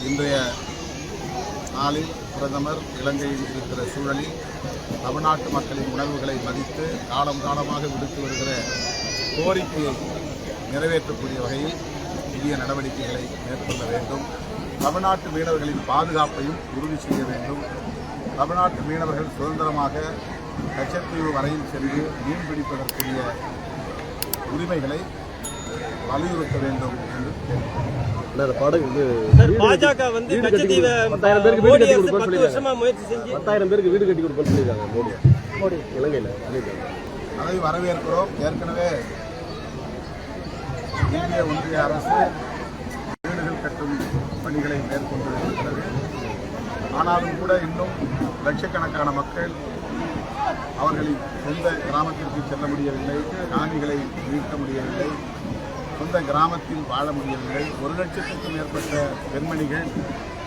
இன்றைய நாளில் பிரதமர் இலங்கையில் இருக்கிற சூழலில் தமிழ்நாட்டு மக்களின் உணர்வுகளை மதித்து காலமாக விடுத்து வருகிற கோரிக்கையை நிறைவேற்றக்கூடிய வகையில் புதிய நடவடிக்கைகளை மேற்கொள்ள வேண்டும். தமிழ்நாட்டு மீனவர்களின் பாதுகாப்பையும் உறுதி செய்ய வேண்டும். தமிழ்நாட்டு மீனவர்கள் சுதந்திரமாக லட்சத்தீவு வரையில் சென்று மீன்பிடிப்பதற்குரிய உரிமைகளை வலியுறுத்த வேண்டும் என்று பாஜக வந்து லட்சத்தீவை 10 வருஷமா முயற்சி செஞ்சு 10,000 பேருக்கு வீடு கட்டி கொடுப்போம்னு சொல்லியிருக்காங்க மோடி இலங்கையில். அதை வரவேற்கிறோம். ஏற்கனவே இந்திய ஒன்றிய அரசு வீடுகள் கட்டும் பணிகளை மேற்கொண்டு இருக்கிறது. ஆனாலும் கூட இன்னும் லட்சக்கணக்கான மக்கள் அவர்களின் சொந்த கிராமத்திற்கு செல்ல முடியவில்லை, காணிகளை மீட்க முடியவில்லை, சொந்த கிராமத்தில் வாழ முடியவில்லை. 1 லட்சத்துக்கும் மேற்பட்ட பெண்மணிகள்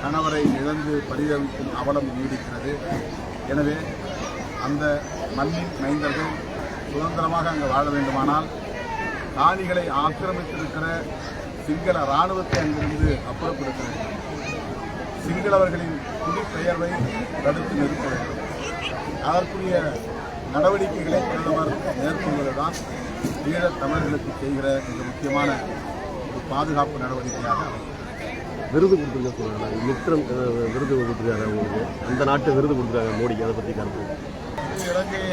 கணவரை இழந்து பரிதவிக்கும் அவலம் நீடிக்கிறது. எனவே அந்த மண்ணின் மைந்தர்கள் சுதந்திரமாக அங்கு வாழ வேண்டுமானால் காணிகளை ஆக்கிரமித்திருக்கிற சிங்கள இராணுவத்தை அங்கிருந்து அப்புறப்படுத்த வேண்டும். சிங்களவர்களின் குடிபெயர்வை தடுத்து நிறுத்த வேண்டும். அதற்குரிய நடவடிக்கைகளை பிரதமர் மேற்கொள்வதுதான் ஈழத் தமிழர்களுக்கு செய்கிற மிக முக்கியமான ஒரு பாதுகாப்பு நடவடிக்கையாக விருது கொடுத்துருக்காங்க. மித்திரம் விருது கொடுத்துருக்காங்க உங்களுக்கு, அந்த நாட்டு விருது கொடுத்துருக்காங்க மோடிக்கு. அதை பற்றி கருத்து? இலங்கை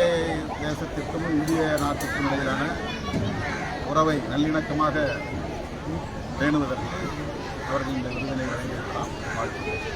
தேசத்திற்கும் இந்திய நாட்டுக்கும் இடையிலான உறவை நல்லிணக்கமாக பேணுவதற்கு அவர்கள் இந்த விருதினை வழங்கியிருக்கலாம். வாழ்த்து.